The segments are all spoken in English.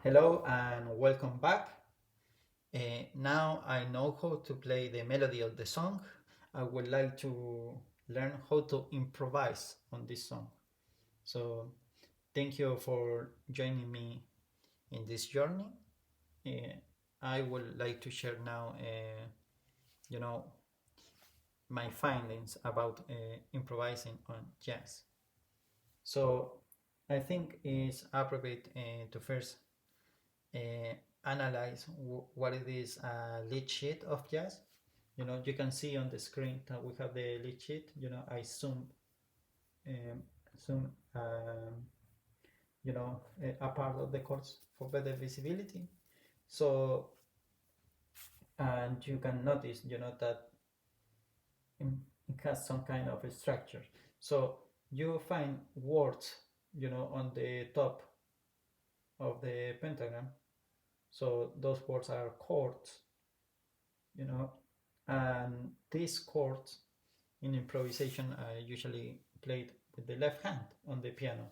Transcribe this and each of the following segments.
Hello and welcome back. Now I know how to play the melody of the song. I would like to learn how to improvise on this song. So, thank you for joining me in this journey. Uh, I would like to share now, you know, my findings about improvising on jazz. So, I think it's appropriate to first uh, analyze what it is a lead sheet of jazz. You can see on the screen that we have the lead sheet. I um, zoom a part of the chords for better visibility. So, and you can notice, that it has some kind of a structure. So you find words, on the top of the pentagram. So those words are chords, you know, and these chords in improvisation are usually played with the left hand on the piano.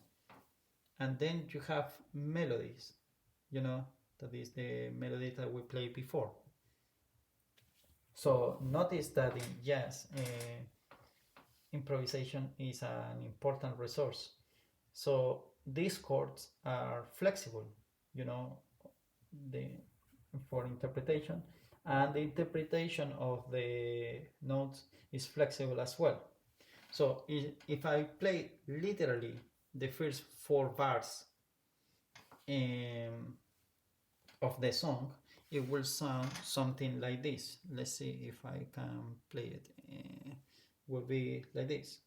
And then you have melodies, that is the melody that we played before. So notice that in jazz, improvisation is an important resource. So these chords are flexible, you know, the, for interpretation, and the interpretation of the notes is flexible as well. So if I play literally the first four bars um, of the song, it will sound something like this. Let's see if I can play it. Will be like this.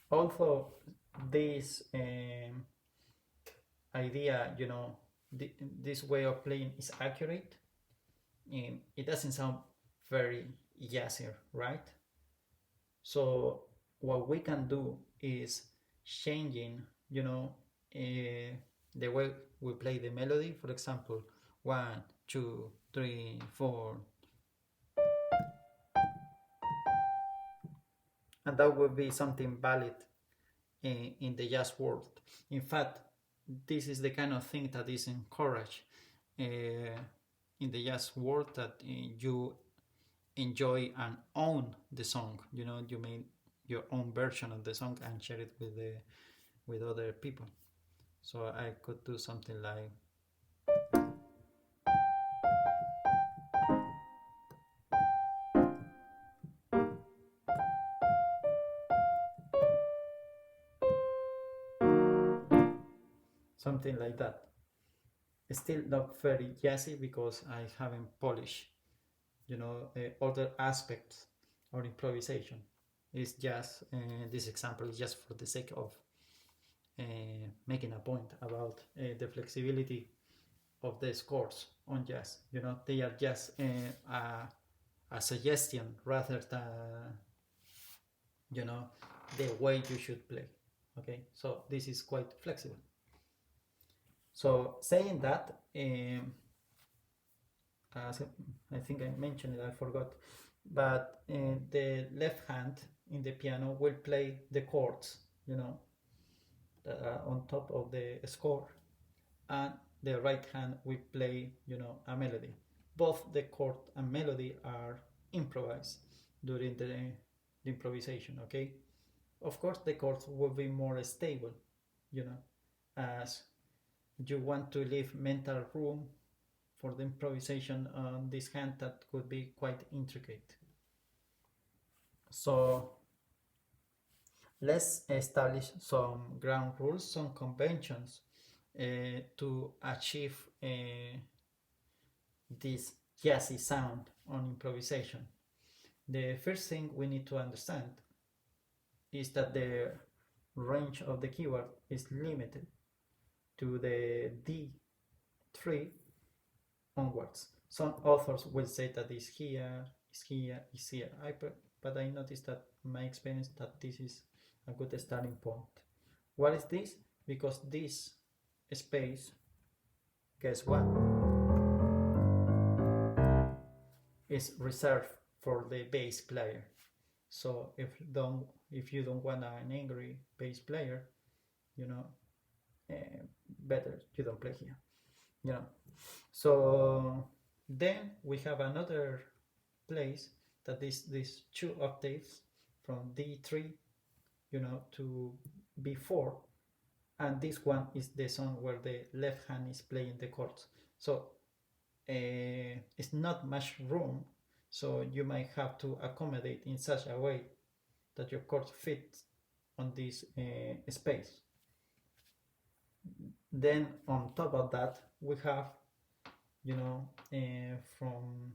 Although this idea, this way of playing is accurate, it doesn't sound very jazzy, right? So what we can do is changing, the way we play the melody. For example, 1, 2, 3, 4, and that would be something valid in the jazz world. In fact, this is the kind of thing that is encouraged in the jazz world, that you enjoy and own the song. You make your own version of the song and share it with other people. So I could do something like something like that. Still not very jazzy because I haven't polished, other aspects of improvisation. It's just this example is just for the sake of making a point about the flexibility of the scores on jazz. They are just a suggestion rather than, you know, the way you should play. Okay, so this is quite flexible. So saying that, as I think I mentioned it, I forgot, but the left hand in the piano will play the chords, that are on top of the score, and the right hand will play, a melody. Both the chord and melody are improvised during the improvisation. Okay, of course the chords will be more stable, as you want to leave mental room for the improvisation on this hand that could be quite intricate. So let's establish some ground rules, some conventions to achieve this jazzy sound on improvisation. The first thing we need to understand is that the range of the keyword is limited to the D3 onwards. Some authors will say that is here, is here, is here. But I noticed that in my experience that this is a good starting point. What is this? Because this space, guess what? is reserved for the bass player. So if you don't want an angry bass player, better you don't play here. So then we have another place that is these 2 octaves from D3, to B4, and this one is the song where the left hand is playing the chords. So it's not much room, so you might have to accommodate in such a way that your chords fit on this space. Then on top of that, we have, from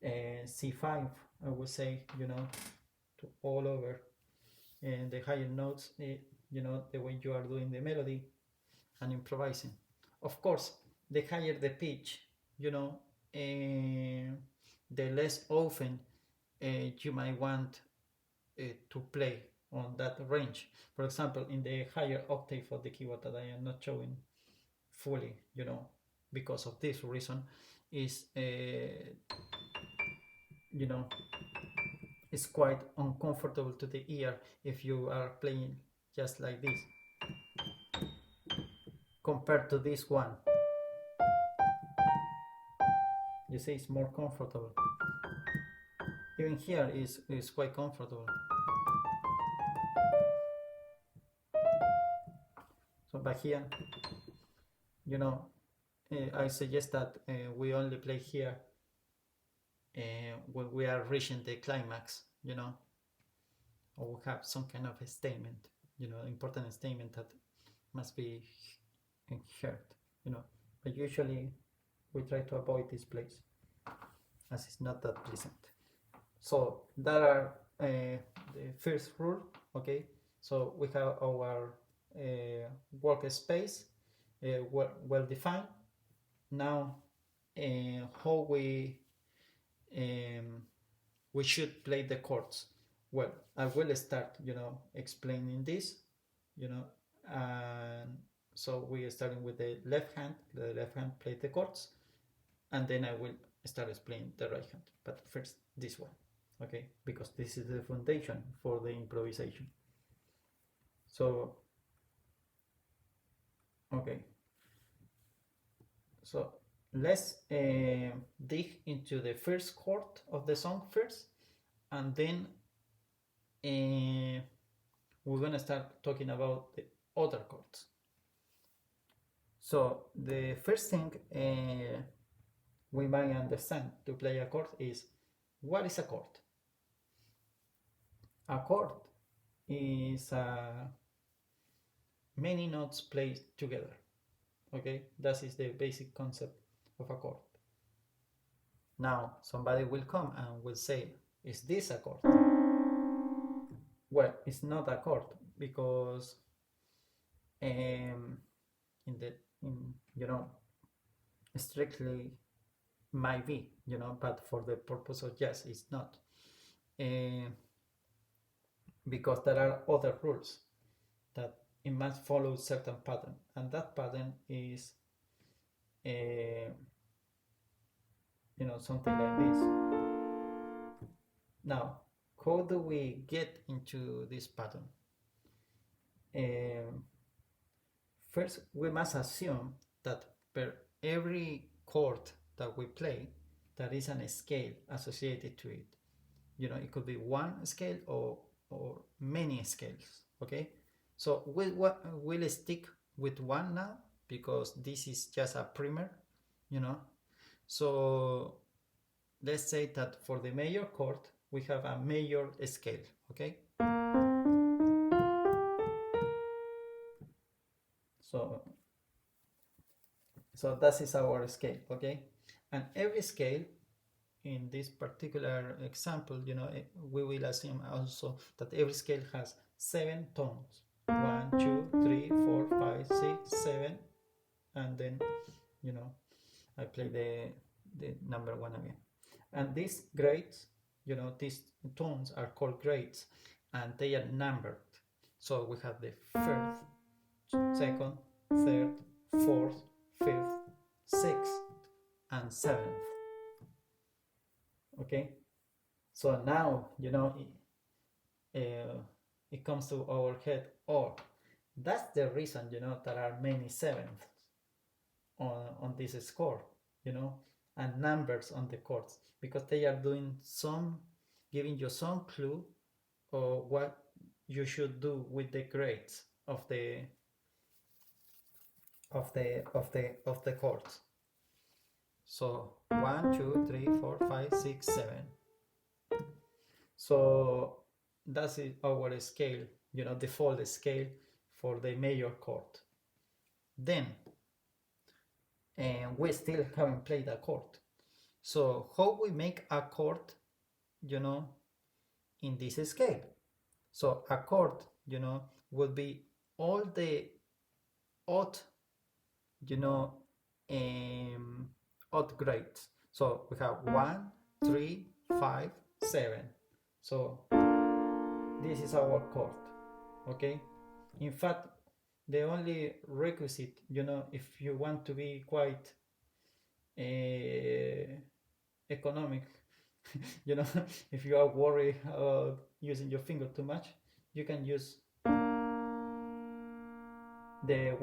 C5, I would say, to all over, and the higher notes, the way you are doing the melody and improvising. Of course, the higher the pitch, the less often you might want to play on that range. For example, in the higher octave of the keyboard that I am not showing fully, because of this reason, is it's quite uncomfortable to the ear if you are playing just like this compared to this one. You see, it's more comfortable. Even here is quite comfortable. So back here, I suggest that we only play here when we are reaching the climax, or we have some kind of a statement, important statement that must be heard, but usually we try to avoid this place as it's not that pleasant. So that are the first rule. Okay, so we have our workspace well defined. Now how we should play the chords. Well, I will start explaining this, and so we are starting with the left hand. The left hand plays the chords, and then I will start explaining the right hand, but first this one, okay, because this is the foundation for the improvisation. So okay, so let's dig into the first chord of the song first, and then we're gonna start talking about the other chords. So the first thing we might understand to play a chord is, what is a chord? A chord is many notes played together. Okay, that is the basic concept of a chord. Now somebody will come and will say, is this a chord? Well, it's not a chord, because strictly might be, but for the purpose of jazz it's not, because there are other rules that it must follow certain pattern, and that pattern is something like this. Now, how do we get into this pattern? First, we must assume that per every chord that we play, there is a scale associated to it. It could be one scale or many scales. Okay, so we'll stick with one now, because this is just a primer. So let's say that for the major chord we have a major scale. Okay, so that is our scale. Okay, and every scale in this particular example, we will assume also that every scale has 7 tones: 1, 2, 3, 4, 5, 6, 7, and then I play the number 1 again. And these grades, these tones are called grades, and they are numbered. So we have the first, second, third, fourth, fifth, sixth, and seventh. Okay, so now it comes to our head, oh, that's the reason there are many sevenths on this score, and numbers on the chords, because they are giving you some clue of what you should do with the grades of the chords. So 1, 2, 3, 4, 5, 6, 7. So that's our scale, default scale for the major chord. Then, and we still haven't played a chord. So how we make a chord, in this scale? So a chord, would be all the odd, odd grades. So we have 1, 3, 5, 7. So this is our chord, okay? In fact, the only requisite, if you want to be quite economic, if you are worried about using your finger too much, you can use the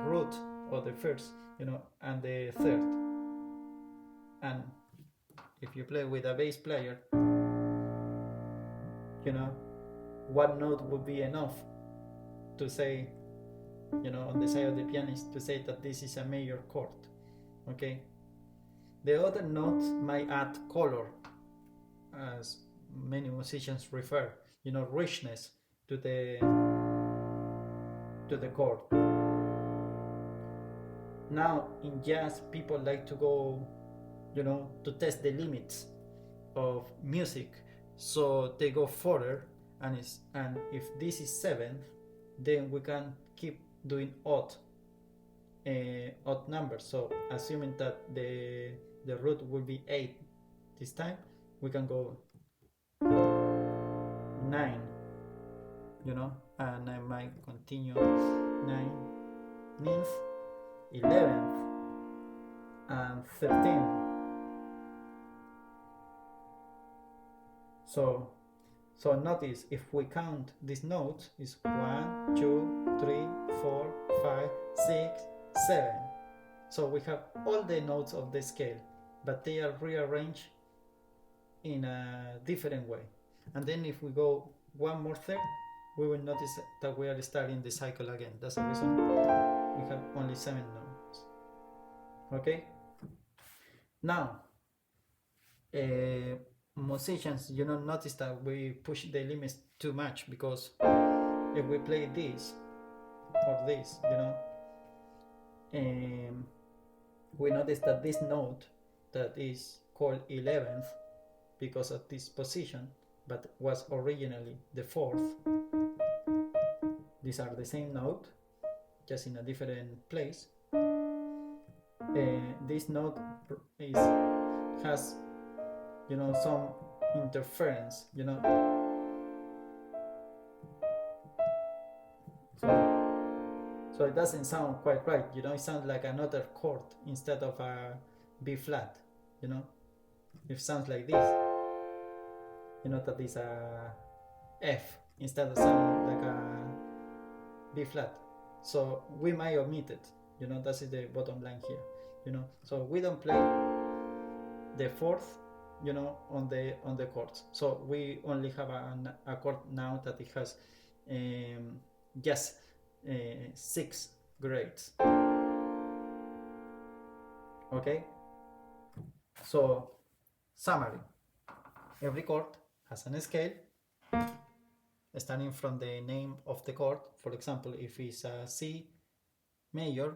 root or the first, and the third. And if you play with a bass player, one note would be enough to say, on the side of the pianist, to say that this is a major chord, okay? The other notes might add color, as many musicians refer, richness to the chord. Now, in jazz, people like to go, to test the limits of music, so they go further, and if this is 7, then we can keep doing odd numbers. So assuming that the root will be 8 this time, we can go 9, and I might continue 9th, 11th, and 13th. So notice, if we count these notes, is 1, 2, 3, 4, 5, 6, 7. So we have all the notes of the scale, but they are rearranged in a different way. And then if we go one more third, we will notice that we are starting the cycle again. That's the reason we have only 7 notes. Okay? Now, musicians, notice that we push the limits too much, because if we play this or this, we notice that this note that is called 11th because of this position, but was originally the 4th. These are the same note, just in a different place. This note has some interference, so it doesn't sound quite right, it sounds like another chord instead of a B flat, it sounds like this, that is a F instead of sounding like a B flat. So we might omit it, that is the bottom line here, so we don't play the 4th, on the chords. So we only have a chord now that it has just 6 grades. Okay? So, summary. Every chord has a scale starting from the name of the chord. For example, if it's a C major,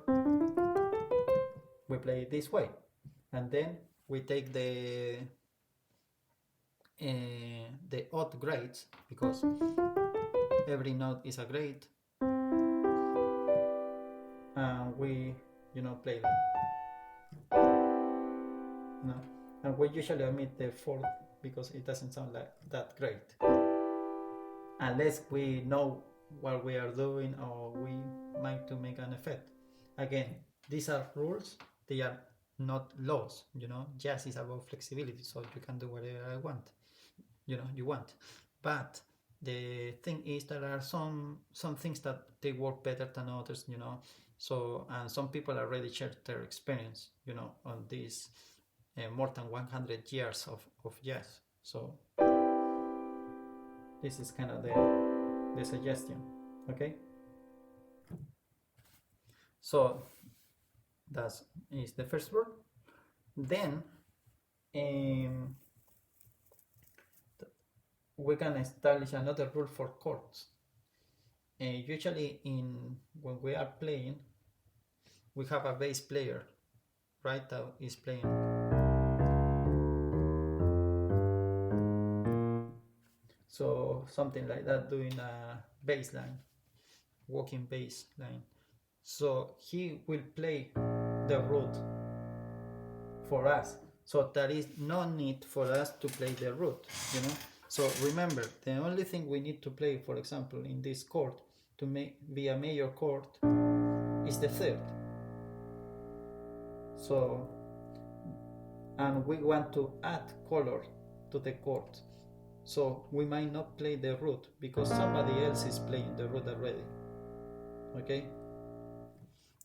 we play it this way. And then we take the odd grades, because every note is a grade, and we play them. And we usually omit the 4th because it doesn't sound like that great, unless we know what we are doing, or we might to make an effect. Again, these are rules, they are not laws. Jazz is about flexibility, so you can do whatever I want, you want. But the thing is, there are some things that they work better than others, so, and some people already shared their experience, on this more than 100 years of jazz. So this is kind of the suggestion. Okay, so that is the first rule. Then we can establish another rule for chords. Usually when we are playing, we have a bass player, right, that is playing. So something like that, doing a bass line, walking bass line. So he will play the root for us. So there is no need for us to play the root, So remember, the only thing we need to play, for example, in this chord to be a major chord is the third. So, and we want to add color to the chord. So we might not play the root because somebody else is playing the root already. Okay?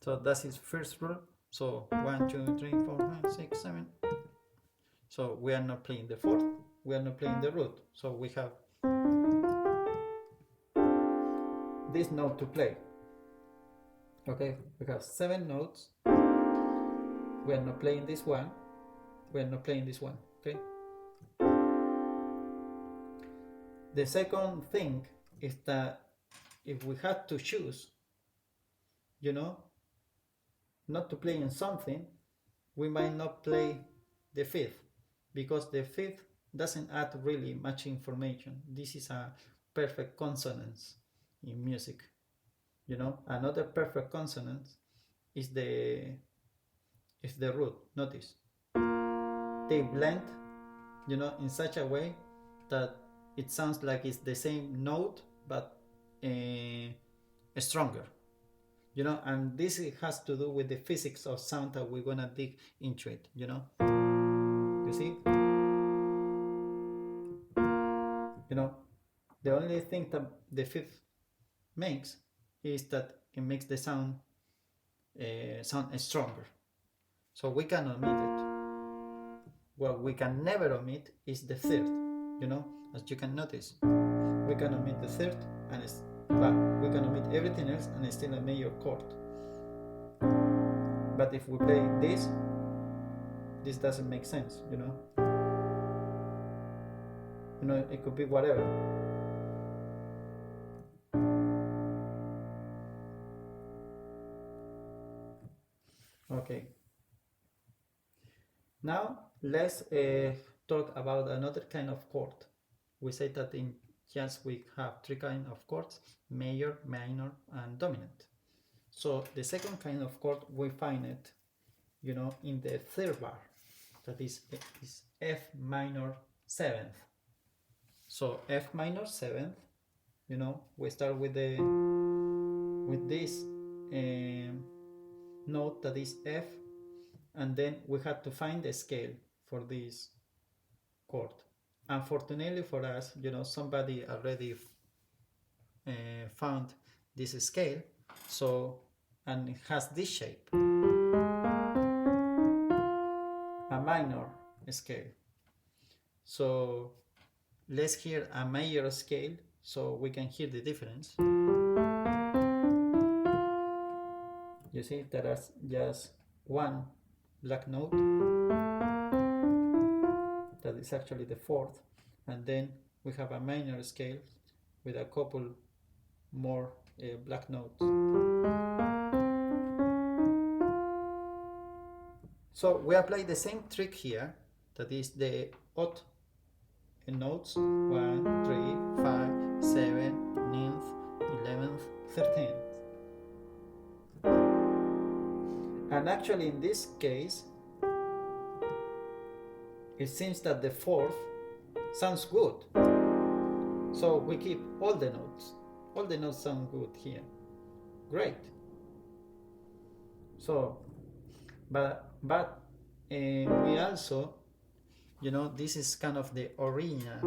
So that's his first rule. So 1, 2, 3, 4, 5, 6, 7. So we are not playing the fourth. We are not playing the root. So we have this note to play. Okay? We have 7 notes. We are not playing this one. We are not playing this one. Okay? The second thing is that if we had to choose, not to play in something, we might not play the fifth, because the fifth doesn't add really much information. This is a perfect consonance in music. Another perfect consonance is the root. Notice they blend, in such a way that it sounds like it's the same note but stronger. And this has to do with the physics of sound that we're gonna dig into it. You see, the only thing that the fifth makes is that it makes the sound stronger. So we can omit it. What we can never omit is the third. As you can notice, we can omit the third, but we can omit everything else and it's still a major chord. But if we play this doesn't make sense, it could be whatever. Okay. Now let's talk about another kind of chord. We say that in jazz we have 3 kinds of chords: major, minor, and dominant. So the second kind of chord, we find it, in the third bar. That is F minor 7th. So F minor 7th, we start with this note that is F, and then we have to find the scale for this chord. Unfortunately for us, somebody already found this scale, and it has this shape, a minor scale. So let's hear a major scale so we can hear the difference. You see, there is just one black note that is actually the fourth, and then we have a minor scale with a couple more black notes. So we apply the same trick here, that is the odd notes: 1, 3, 5, 7, 9th, 11th, 13th. And actually in this case, it seems that the fourth sounds good. So we keep all the notes. All the notes sound good here. Great. So, but we also, this is kind of the original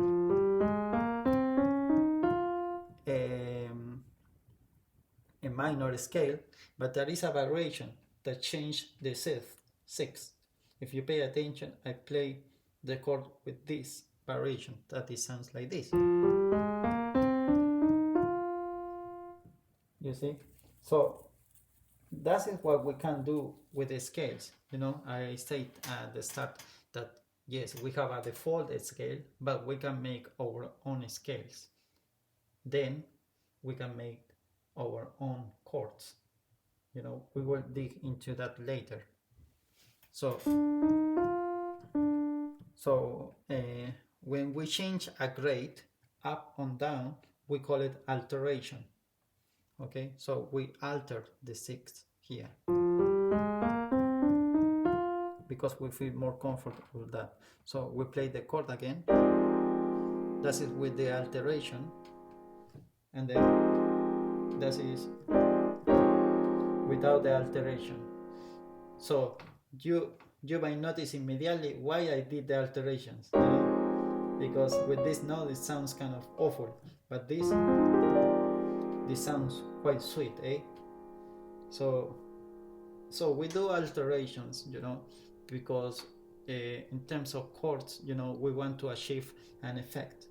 a minor scale, but there is a variation that changed the sixth. If you pay attention, I play the chord with this variation that it sounds like this. You see? So that is what we can do with the scales. I said at the start that yes, we have a default scale, but we can make our own scales. Then we can make our own chords. We will dig into that later. So when we change a grade up and down, we call it alteration. Okay, so we alter the sixth here because we feel more comfortable with that. So we play the chord again. That is with the alteration, and then that is without the alteration. So you might notice immediately why I did the alterations, because with this note it sounds kind of awful, but this sounds quite sweet, eh? So we do alterations, because in terms of chords, we want to achieve an effect.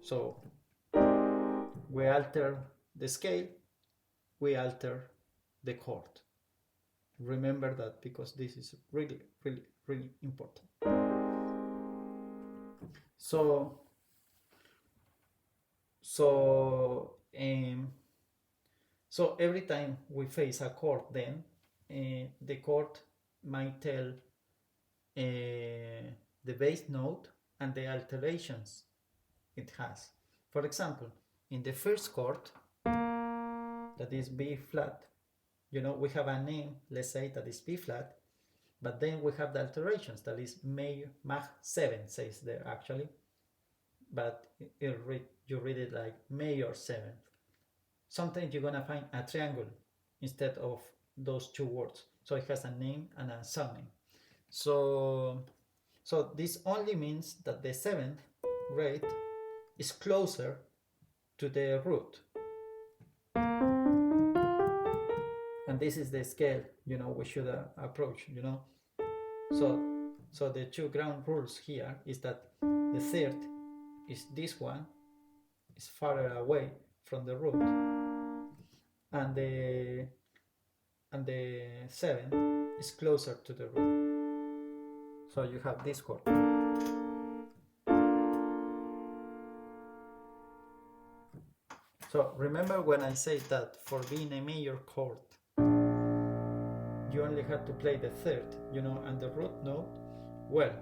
So we alter the scale, we alter the chord. Remember that, because this is really, really, really important. So every time we face a chord, then the chord might tell the bass note and the alterations it has. For example, in the first chord, that is B flat, we have a name, let's say, that is B flat, but then we have the alterations, that is Mach 7, says there actually, but you read it like major 7th. Sometimes you're gonna find a triangle instead of those two words, so it has a name and a surname. So this only means that the 7th grade is closer to the root, and this is the scale we should approach. So the two ground rules here is that the third is this one, is farther away from the root, and the 7 is closer to the root. So you have this chord. So remember when I said that for being a major chord, you only have to play the third, and the root note. Well,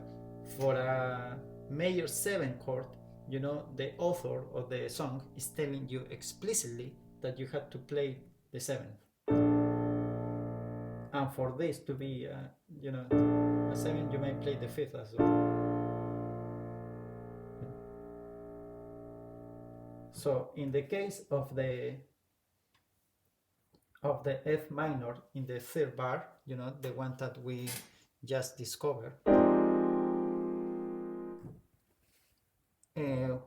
for a major 7 chord, the author of the song is telling you explicitly that you have to play the 7th. And for this to be, a 7, you might play the 5th as well. So in the case of the F minor in the third bar, the one that we just discovered,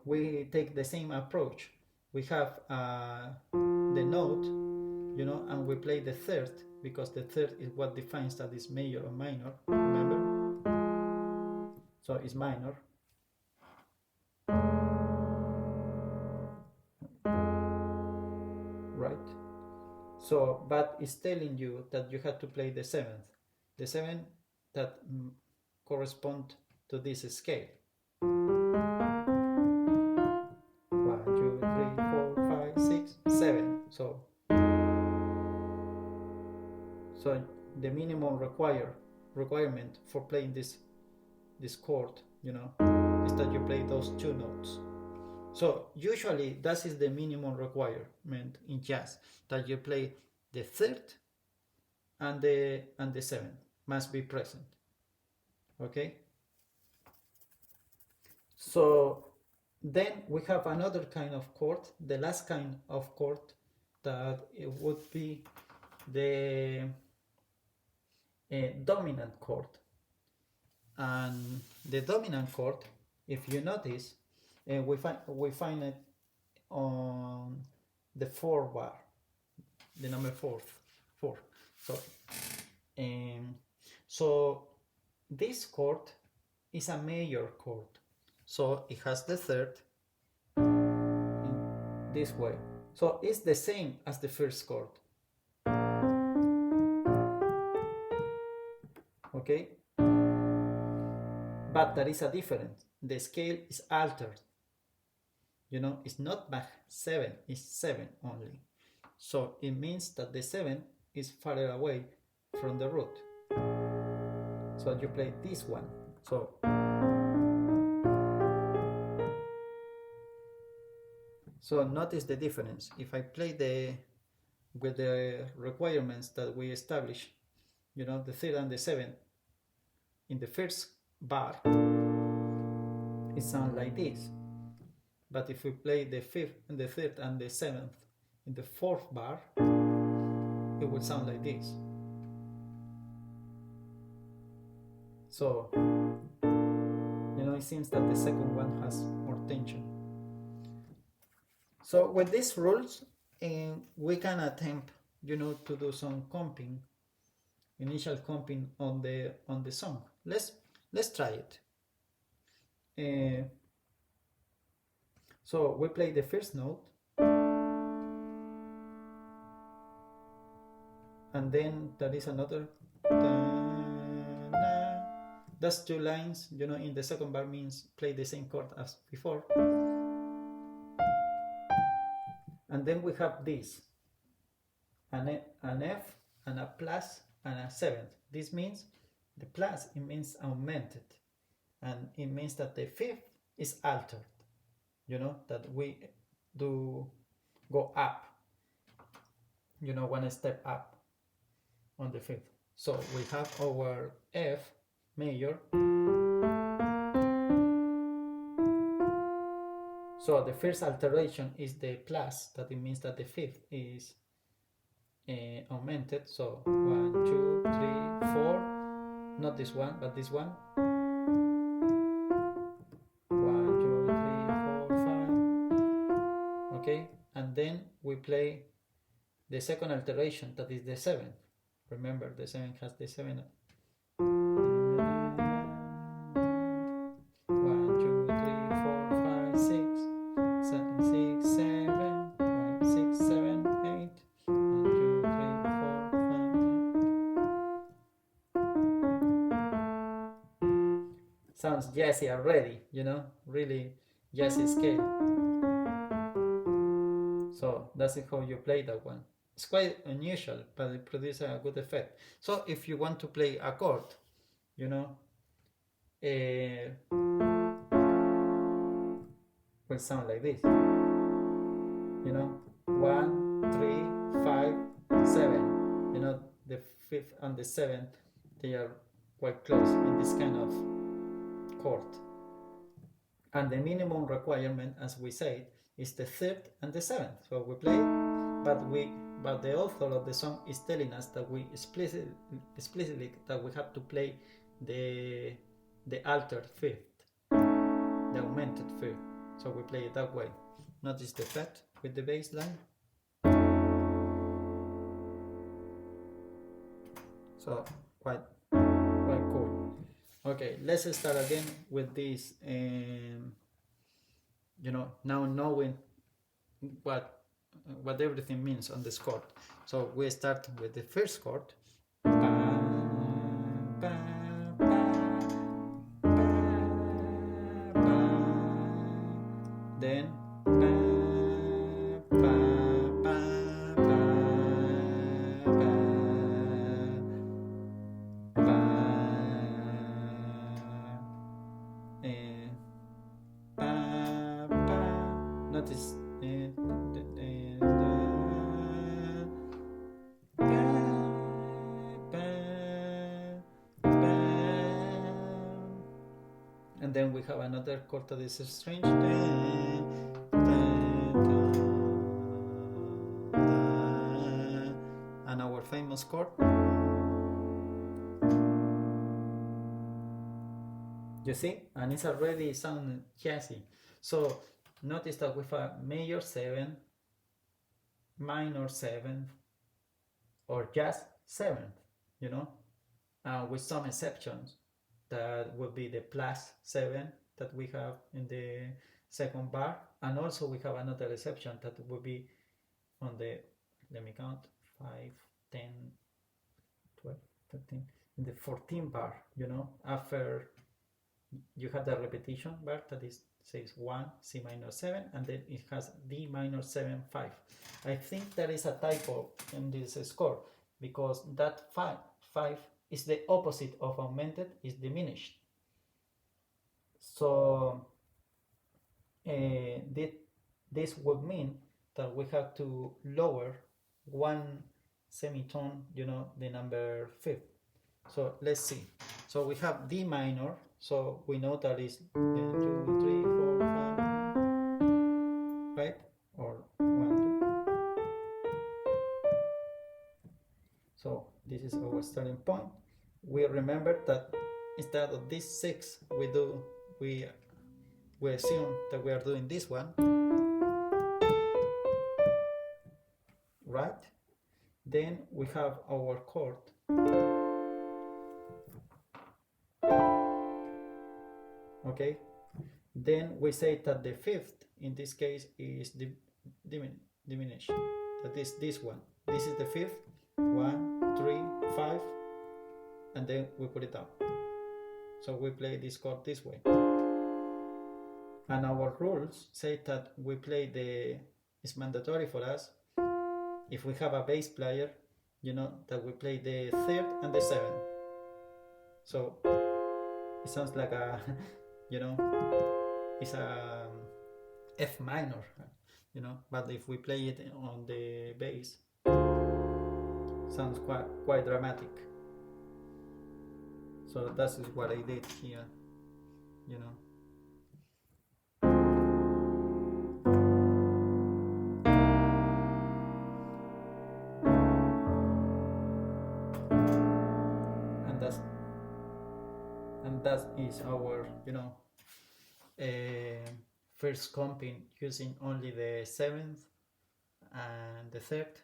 we take the same approach. We have the note, and we play the third, because the third is what defines that is major or minor, remember? So it's minor. Right? So, but it's telling you that you have to play the 7th. The 7 that correspond to this scale. 1, 2, 3, 4, 5, 6, 7. So the minimum requirement for playing this chord, is that you play those two notes. So usually that is the minimum requirement in jazz, that you play the third and the 7th must be present. Okay? So then we have another kind of chord, the last kind of chord, that it would be the dominant chord. And the dominant chord, if you notice, we find it on the 4 bar, the number 4. So this chord is a major chord, so it has the third in this way. So it's the same as the first chord. Okay, but there is a difference. The scale is altered. You know, it's not Bach 7, it's 7 only. So it means that the 7 is farther away from the root. So you play this one. So notice the difference. If I play with the requirements that we established, you know, the 3rd and the 7th, in the first bar, it sounds like this. But if we play the 5th and the 3rd and the 7th in the 4th bar, it will sound like this. So, you know, it seems that the second one has more tension. So with these rules, we can attempt, you know, to do some comping, initial comping on the song. Let's try it. So we play the first note, and then there is another. That's 2 lines, you know. In the second bar means play the same chord as before. And then we have this, an F and a plus and a 7th. This means the plus, it means augmented, and it means that the 5th is altered, you know, that we do go up, you know, 1 step up on the 5th. So we have our F major. So the first alteration is the plus, that it means that the 5th is augmented. So 1, 2, 3, 4, not this one, but this one. 1, 2, 3, 4, 5. Okay, and then we play the second alteration, that is the 7th. Remember, the 7 has the 7. 1, 2, 3, 4, 5, 6, 7, 8, 1, 2, 3, 4, 5. Sounds jazzy already, you know, really jazzy scale. So that's how you play that one. It's quite unusual, but it produces a good effect. So if you want to play a chord, you know, will sound like this. You know, 1, 3, 5, 7. You know, the 5th and the 7th, they are quite close in this kind of chord. And the minimum requirement, as we said, is the 3rd and the 7th. So we play it, but the author of the song is telling us that we explicitly that we have to play the altered 5th, the augmented 5th. So we play it that way. Notice the effect with the bass line. So quite cool. Okay, let's start again with this. You know, now knowing what everything means on this chord. So we start with the first chord. Then notice and then we have another chord that is strange, and our famous chord. You see? And it's already sounding jazzy. So notice that with a major 7, minor 7, or just 7th, you know, with some exceptions that would be the +7 that we have in the second bar, and also we have another exception that would be on the, let me count, 5, 10, 12, 13, in the 14 bar, you know, after you have the repetition bar that is says 1, C minor 7, and then it has D minor 7, 5. I think there is a typo in this score because that 5 is the opposite of augmented, is diminished. So this would mean that we have to lower one semitone, you know, the number 5. So let's see. So we have D minor, so we know that is 2, 3, 4, 5, right? Or 1, 2. So this is our starting point. We remember that instead of this 6, we assume that we are doing this one, right? Then we have our chord. Okay, then we say that the 5th in this case is diminished. That is this one. This is the 5th. 1, 3, 5, and then we put it down. So we play this chord this way. And our rules say that we play it's mandatory for us, if we have a bass player, you know, that we play the 3rd and the 7th. So it sounds like a, you know, it's a F minor, you know, but if we play it on the bass, sounds quite dramatic. So that is what I did here, you know. And that is our, you know, first comping using only the 7th and the 3rd,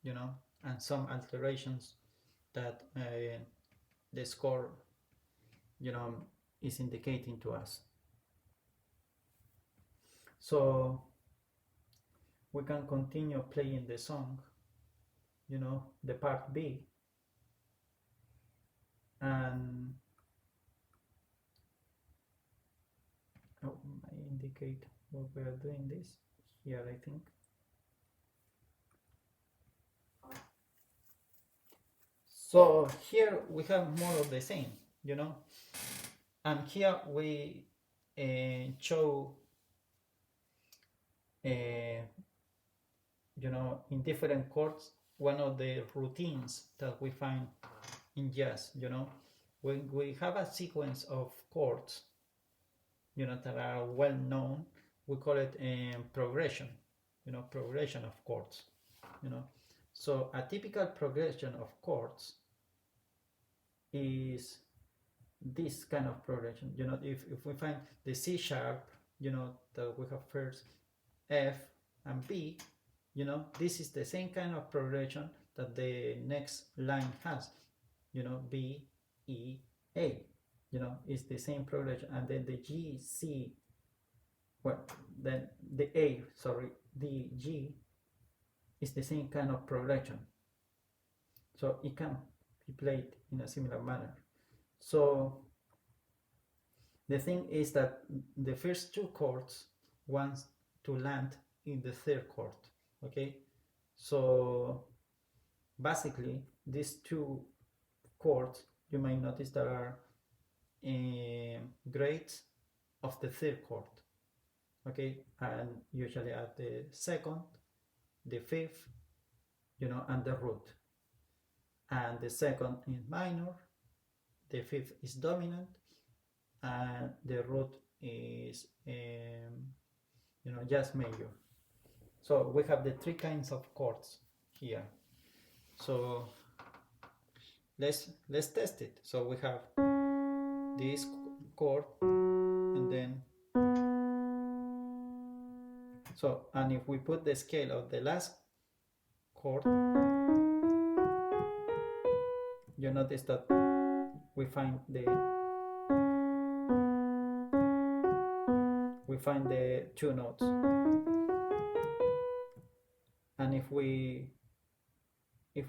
you know, and some alterations that the score, you know, is indicating to us. So we can continue playing the song, you know, the part B, and I indicate what we are doing this here, I think. So here we have more of the same, you know, and here we show, you know, in different chords, one of the routines that we find in jazz, you know, when we have a sequence of chords, you know, that are well known, we call it progression, you know, progression of chords, you know. So a typical progression of chords is this kind of progression, you know. If we find the C sharp, you know, that we have first F and B, you know, this is the same kind of progression that the next line has, you know, B, E, A, you know, it's the same progression. And then the G, C, well, then the A, sorry, the G is the same kind of progression. So it can be played in a similar manner. So the thing is that the first 2 chords want to land in the 3rd chord, okay? So basically these 2 chords, you might notice there are grades of the 3rd chord, okay? And usually at the 2nd, the 5th, you know, and the root. And the 2nd is minor, the 5th is dominant, and the root is, you know, just major. So we have the 3 kinds of chords here. So let's test it. So we have this chord, and then so, and if we put the scale of the last chord, you notice that we find the two notes. And if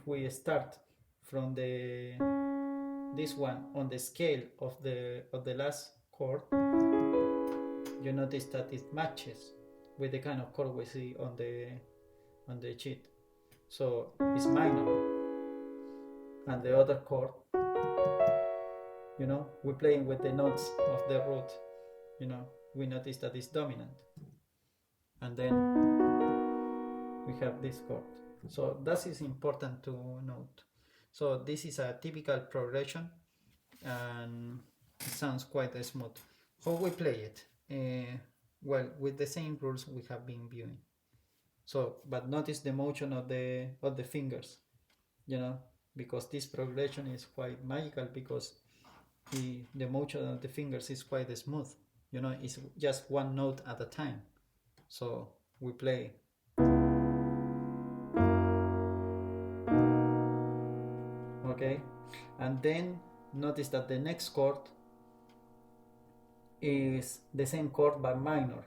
we start from this one on the scale of the last chord, you notice that it matches with the kind of chord we see on the sheet. So it's minor, and the other chord, we're playing with the notes of the root, we notice that it's dominant, and then we have this chord. So that is important to note. So this is a typical progression, and it sounds quite smooth. How we play it? Well, with the same rules we have been viewing. So, but notice the motion of the fingers, because this progression is quite magical, because the motion of the fingers is quite smooth. It's just one note at a time. So we play. Okay, and then notice that the next chord is the same chord but minor,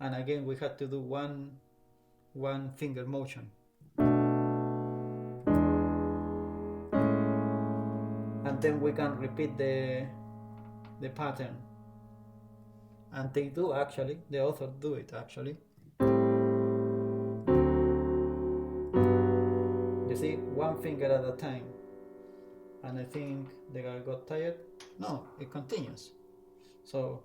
and again we have to do one finger motion, and then we can repeat the pattern, and they do actually, the author do it actually. You see, one finger at a time. And I think the guy got tired. No, it continues. So,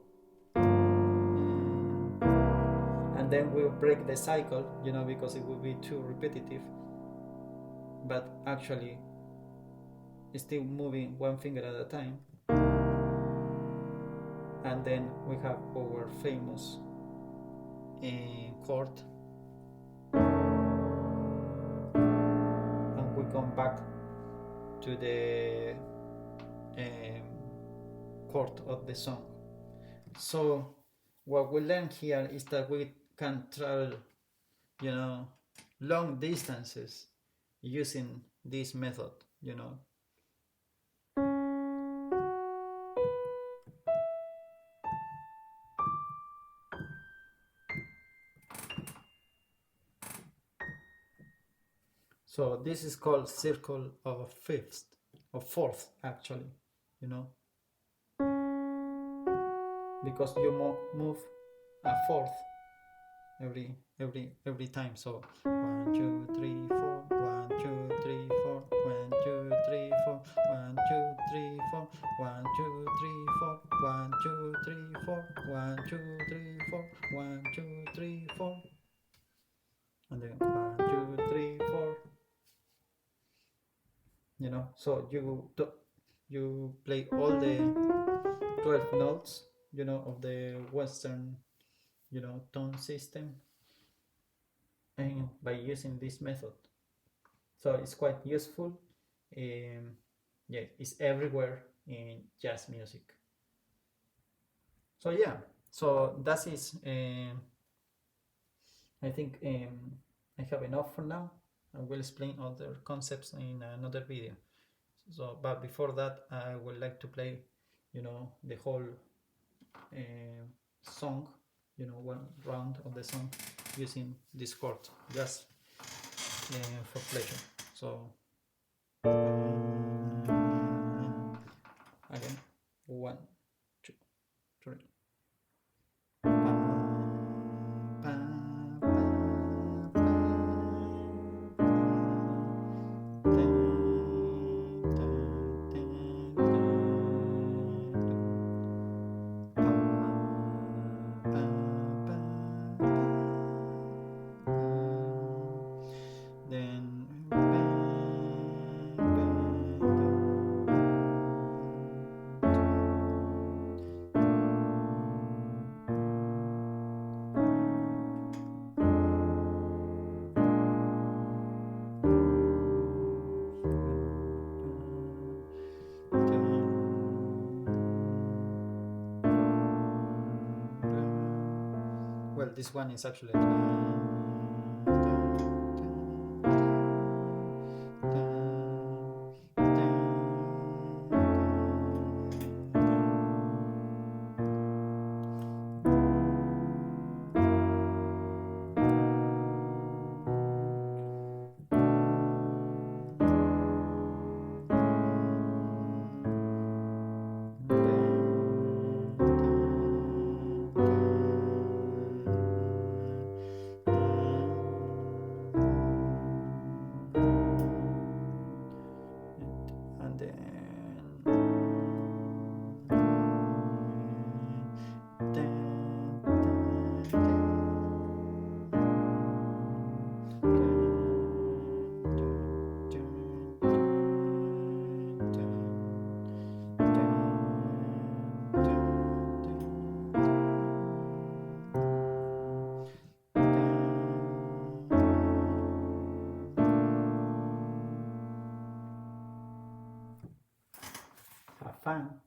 and then we'll break the cycle, because it would be too repetitive. But actually, it's still moving one finger at a time. And then we have our famous chord. And we come back to the chord of the song. So what we learn here is that we can travel, long distances using this method, So this is called circle of fifths, or fourth actually, because you move a fourth every time. So 1 2 3 4, 1 2 3 4, 1 2 3 4, 1 2 3 4, 1 2 3 4, 1 2 3 4, 1 2 3 4, 1 2 3 4, and then 1 2 3 4. So you play all the 12 notes, of the Western, tone system, and by using this method. So it's quite useful. Yeah, it's everywhere in jazz music. So yeah, so that is. I think I have enough for now. I will explain other concepts in another video. So, but before that, I would like to play, the whole song, one round of the song using this chord, just for pleasure. So, again, 1 2 3. this one is actually and then have fun.